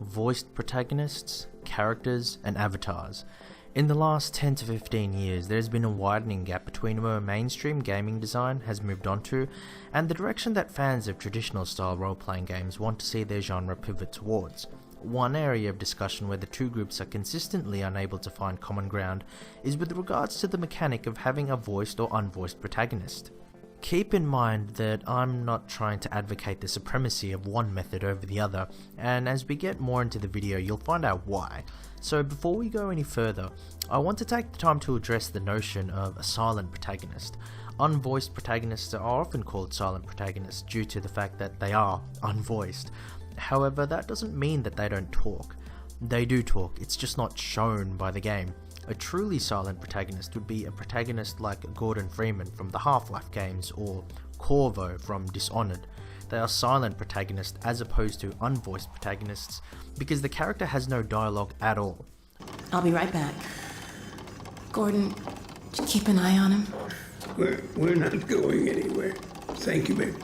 voiced protagonists, characters, and avatars. In the last 10 to 15 years, there has been a widening gap between where mainstream gaming design has moved on to and the direction that fans of traditional style role-playing games want to see their genre pivot towards. One area of discussion where the two groups are consistently unable to find common ground is with regards to the mechanic of having a voiced or unvoiced protagonist. Keep in mind that I'm not trying to advocate the supremacy of one method over the other, and as we get more into the video you'll find out why. So before we go any further, I want to take the time to address the notion of a silent protagonist. Unvoiced protagonists are often called silent protagonists due to the fact that they are unvoiced. However, that doesn't mean that they don't talk. They do talk, it's just not shown by the game. A truly silent protagonist would be a protagonist like Gordon Freeman from the Half-Life games or Corvo from Dishonored. They are silent protagonists as opposed to unvoiced protagonists because the character has no dialogue at all. I'll be right back. Gordon, keep an eye on him. We're not going anywhere. Thank you, babe.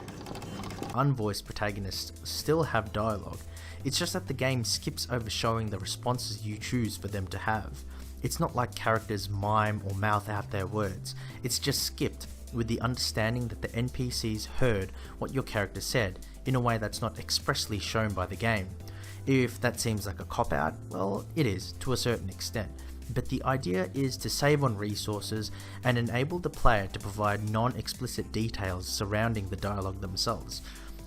Unvoiced protagonists still have dialogue, it's just that the game skips over showing the responses you choose for them to have. It's not like characters mime or mouth out their words, it's just skipped with the understanding that the NPCs heard what your character said in a way that's not expressly shown by the game. If that seems like a cop-out, well, it is to a certain extent, but the idea is to save on resources and enable the player to provide non-explicit details surrounding the dialogue themselves.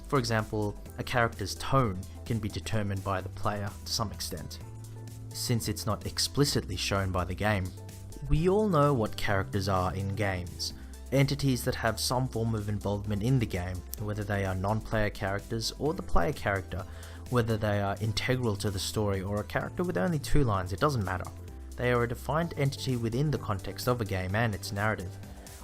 For example, a character's tone can be determined by the player to some extent, since it's not explicitly shown by the game. We all know what characters are in games. Entities that have some form of involvement in the game, whether they are non-player characters or the player character, whether they are integral to the story or a character with only 2 lines, it doesn't matter. They are a defined entity within the context of a game and its narrative.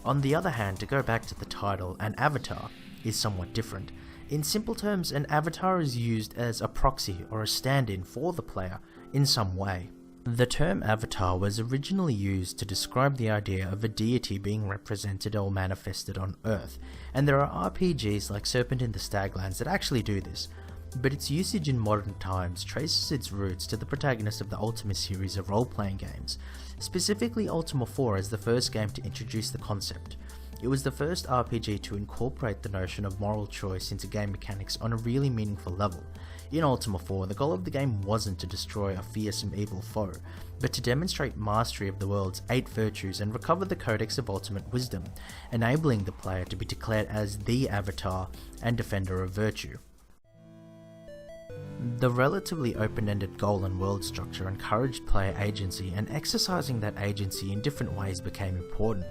On the other hand, to go back to the title, an avatar is somewhat different. In simple terms, an avatar is used as a proxy or a stand-in for the player in some way. The term avatar was originally used to describe the idea of a deity being represented or manifested on Earth, and there are RPGs like Serpent in the Staglands that actually do this, but its usage in modern times traces its roots to the protagonist of the Ultima series of role-playing games, specifically Ultima 4 as the first game to introduce the concept. It was the first RPG to incorporate the notion of moral choice into game mechanics on a really meaningful level. In Ultima 4, the goal of the game wasn't to destroy a fearsome evil foe, but to demonstrate mastery of the world's 8 virtues and recover the Codex of Ultimate Wisdom, enabling the player to be declared as the avatar and defender of virtue. The relatively open-ended goal and world structure encouraged player agency, and exercising that agency in different ways became important.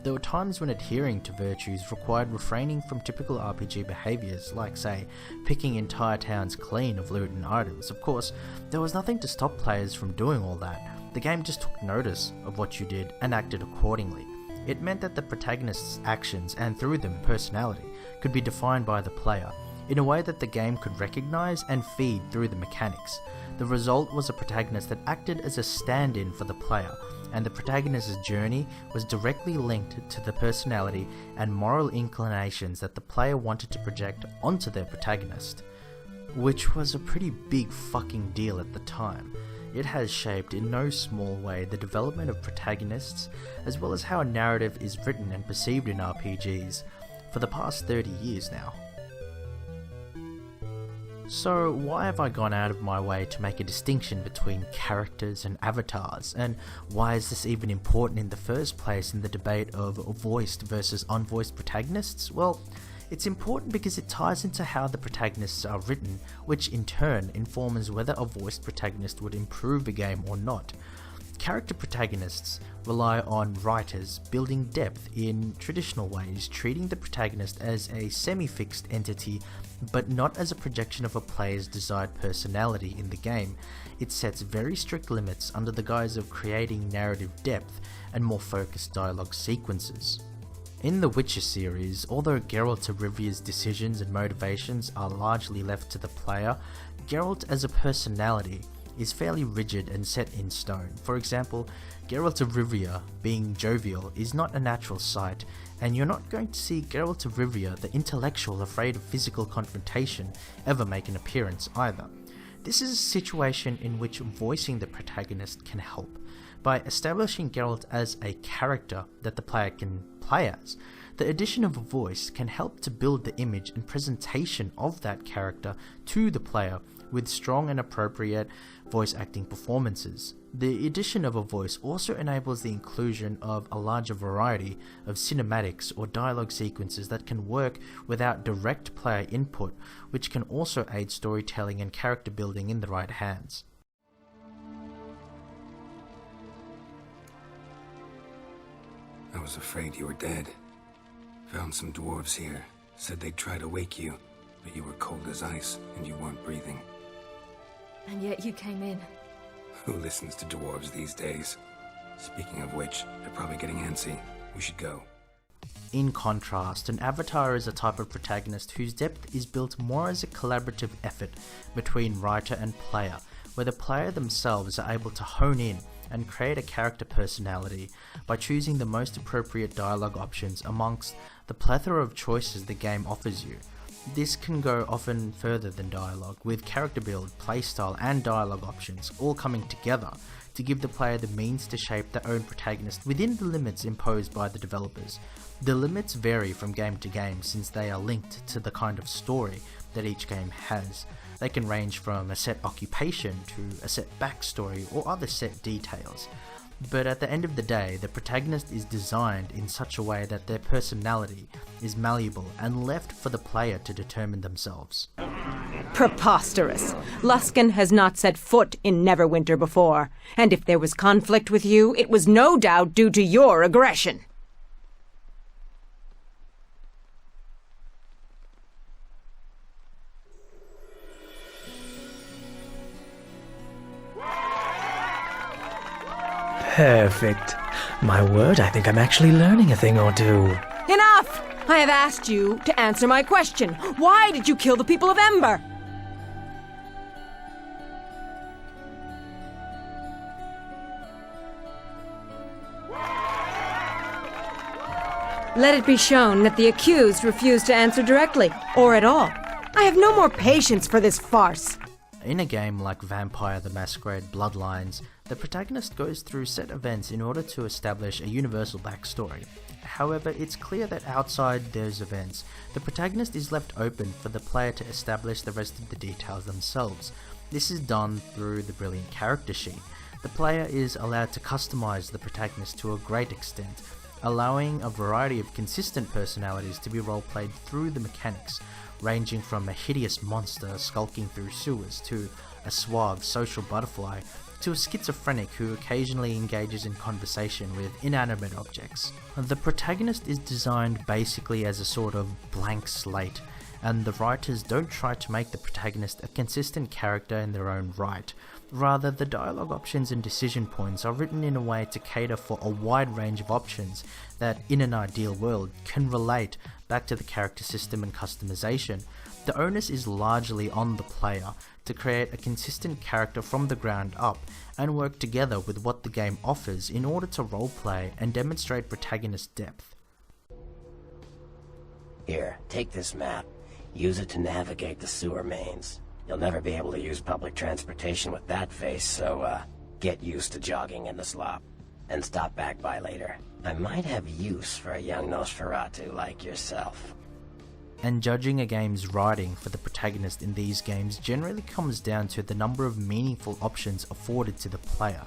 There were times when adhering to virtues required refraining from typical RPG behaviours like, say, picking entire towns clean of loot and items. Of course, there was nothing to stop players from doing all that. The game just took notice of what you did and acted accordingly. It meant that the protagonist's actions, and through them personality, could be defined by the player, in a way that the game could recognise and feed through the mechanics. The result was a protagonist that acted as a stand-in for the player, and the protagonist's journey was directly linked to the personality and moral inclinations that the player wanted to project onto their protagonist. Which was a pretty big fucking deal at the time. It has shaped in no small way the development of protagonists, as well as how a narrative is written and perceived in RPGs, for the past 30 years now. So why have I gone out of my way to make a distinction between characters and avatars, and why is this even important in the first place in the debate of voiced versus unvoiced protagonists? Well, it's important because it ties into how the protagonists are written, which in turn informs whether a voiced protagonist would improve the game or not. Character protagonists rely on writers building depth in traditional ways, treating the protagonist as a semi-fixed entity, but not as a projection of a player's desired personality in the game. It sets very strict limits under the guise of creating narrative depth and more focused dialogue sequences. In the Witcher series, although Geralt of Rivia's decisions and motivations are largely left to the player, Geralt as a personality is fairly rigid and set in stone. For example, Geralt of Rivia being jovial is not a natural sight, and you're not going to see Geralt of Rivia, the intellectual afraid of physical confrontation, ever make an appearance either. This is a situation in which voicing the protagonist can help. By establishing Geralt as a character that the player can play as, the addition of a voice can help to build the image and presentation of that character to the player with strong and appropriate voice acting performances. The addition of a voice also enables the inclusion of a larger variety of cinematics or dialogue sequences that can work without direct player input, which can also aid storytelling and character building in the right hands. I was afraid you were dead. Found some dwarves here. Said they'd try to wake you, but you were cold as ice and you weren't breathing. And yet you came in. Who listens to dwarves these days? Speaking of which, they're probably getting antsy. We should go. In contrast, an avatar is a type of protagonist whose depth is built more as a collaborative effort between writer and player, where the player themselves are able to hone in and create a character personality by choosing the most appropriate dialogue options amongst the plethora of choices the game offers you. This can go often further than dialogue, with character build, playstyle and dialogue options all coming together to give the player the means to shape their own protagonist within the limits imposed by the developers. The limits vary from game to game since they are linked to the kind of story that each game has. They can range from a set occupation to a set backstory or other set details. But at the end of the day, the protagonist is designed in such a way that their personality is malleable and left for the player to determine themselves. Preposterous. Luskan has not set foot in Neverwinter before, and if there was conflict with you, it was no doubt due to your aggression. Perfect. My word, I think I'm actually learning a thing or two. Enough! I have asked you to answer my question. Why did you kill the people of Ember? Let it be shown that the accused refused to answer directly, or at all. I have no more patience for this farce. In a game like Vampire the Masquerade Bloodlines, the protagonist goes through set events in order to establish a universal backstory. However, it's clear that outside those events, the protagonist is left open for the player to establish the rest of the details themselves. This is done through the brilliant character sheet. The player is allowed to customize the protagonist to a great extent, allowing a variety of consistent personalities to be role-played through the mechanics, ranging from a hideous monster skulking through sewers to a suave social butterfly to a schizophrenic who occasionally engages in conversation with inanimate objects. The protagonist is designed basically as a sort of blank slate, and the writers don't try to make the protagonist a consistent character in their own right. Rather, the dialogue options and decision points are written in a way to cater for a wide range of options that, in an ideal world, can relate back to the character system and customization. The onus is largely on the player to create a consistent character from the ground up and work together with what the game offers in order to roleplay and demonstrate protagonist depth. Here, take this map. Use it to navigate the sewer mains. You'll never be able to use public transportation with that face, so, get used to jogging in the slop. And stop back by later. I might have use for a young Nosferatu like yourself. And judging a game's writing for the protagonist in these games generally comes down to the number of meaningful options afforded to the player,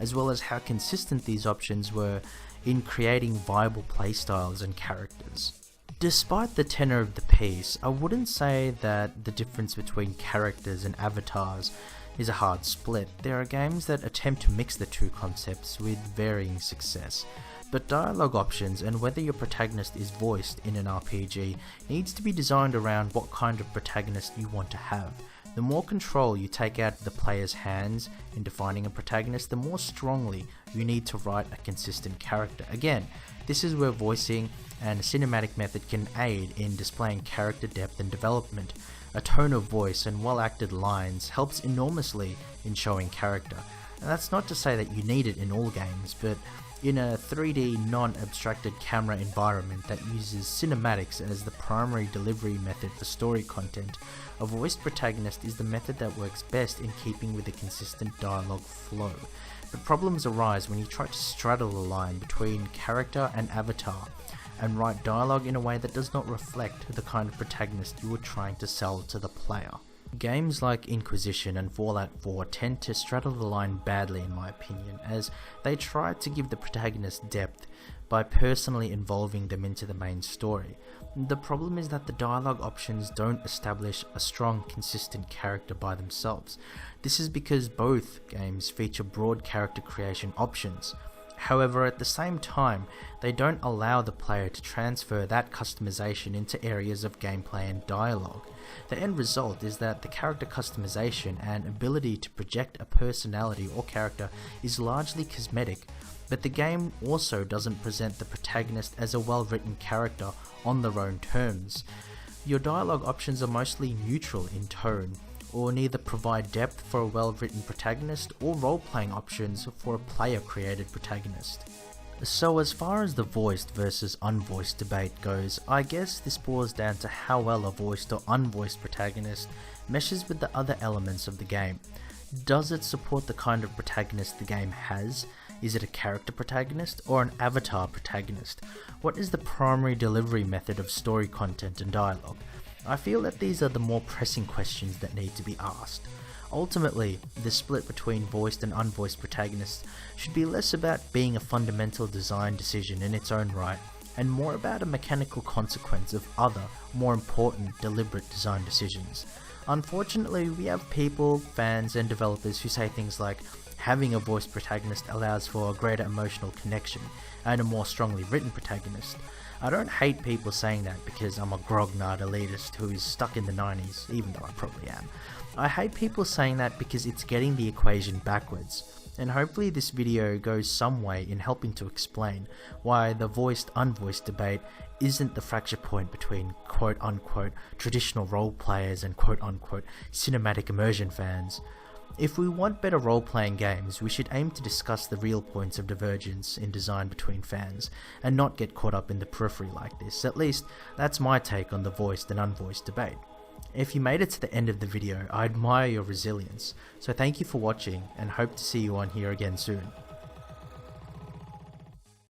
as well as how consistent these options were in creating viable playstyles and characters. Despite the tenor of the piece, I wouldn't say that the difference between characters and avatars is a hard split. There are games that attempt to mix the two concepts with varying success, but dialogue options and whether your protagonist is voiced in an RPG needs to be designed around what kind of protagonist you want to have. The more control you take out of the player's hands in defining a protagonist, the more strongly you need to write a consistent character. Again, this is where voicing and a cinematic method can aid in displaying character depth and development. A tone of voice and well-acted lines helps enormously in showing character. And that's not to say that you need it in all games, but In a 3D non-abstracted camera environment that uses cinematics as the primary delivery method for story content, a voiced protagonist is the method that works best in keeping with a consistent dialogue flow. But problems arise when you try to straddle the line between character and avatar, and write dialogue in a way that does not reflect the kind of protagonist you are trying to sell to the player. Games like Inquisition and Fallout 4 tend to straddle the line badly in my opinion, as they try to give the protagonist depth by personally involving them into the main story. The problem is that the dialogue options don't establish a strong, consistent character by themselves. This is because both games feature broad character creation options. However, at the same time, they don't allow the player to transfer that customization into areas of gameplay and dialogue. The end result is that the character customization and ability to project a personality or character is largely cosmetic, but the game also doesn't present the protagonist as a well-written character on their own terms. Your dialogue options are mostly neutral in tone, or neither provide depth for a well-written protagonist or role-playing options for a player-created protagonist. So as far as the voiced versus unvoiced debate goes, I guess this boils down to how well a voiced or unvoiced protagonist meshes with the other elements of the game. Does it support the kind of protagonist the game has? Is it a character protagonist or an avatar protagonist? What is the primary delivery method of story content and dialogue? I feel that these are the more pressing questions that need to be asked. Ultimately, the split between voiced and unvoiced protagonists should be less about being a fundamental design decision in its own right, and more about a mechanical consequence of other, more important, deliberate design decisions. Unfortunately, we have people, fans, and developers who say things like, having a voiced protagonist allows for a greater emotional connection and a more strongly written protagonist. I don't hate people saying that because I'm a grognard elitist who is stuck in the 90s, even though I probably am. I hate people saying that because it's getting the equation backwards, and hopefully this video goes some way in helping to explain why the voiced-unvoiced debate isn't the fracture point between quote-unquote traditional role players and quote-unquote cinematic immersion fans. If we want better role-playing games, we should aim to discuss the real points of divergence in design between fans, and not get caught up in the periphery like this. At least, that's my take on the voiced and unvoiced debate. If you made it to the end of the video, I admire your resilience, so thank you for watching and hope to see you on here again soon.